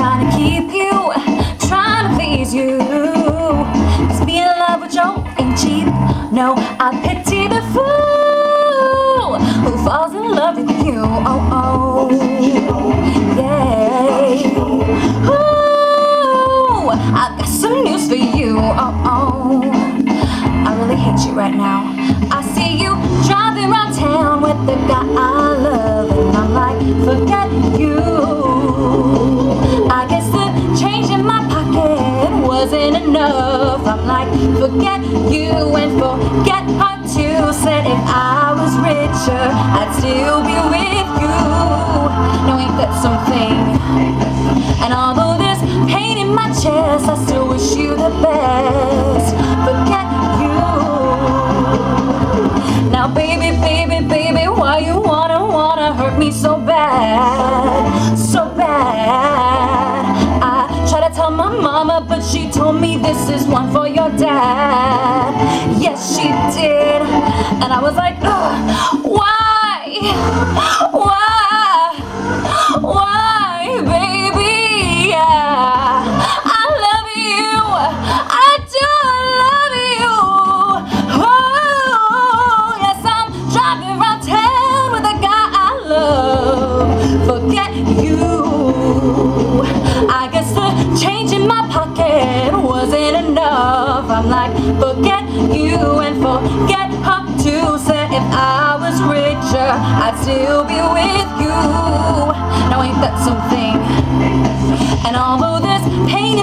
trying to keep you, trying to please you. 'Cause being in love with Joe ain't cheap. No, I pity the fool who falls in love with you. Oh, oh, yeah. Ooh, I've got some news for you. Oh, oh, I really hate you right now. I see you driving around town with the guy I love, and I'm like, forget you. I guess the change in my pocket wasn't enough. I'm like, forget you and forget her too. Said if I was richer, I'd still be with you. Now ain't that something? And although there's pain in my chest, I still wish you the best. Forget you. Now baby, baby, baby, why you wanna hurt me so bad? So bad. I tried to tell my mama, but she told me this is one for your dad. Yes, she did. And I was like, ugh, why? Why? Why, baby? Yeah. I love you. I do love you. Oh, yes, I'm driving around town with a guy I love. Forget you. I guess the change in my pocket wasn't enough. I'm like, forget you and forget her too. Said if I was richer, I'd still be with you. Now ain't that something? And although there's pain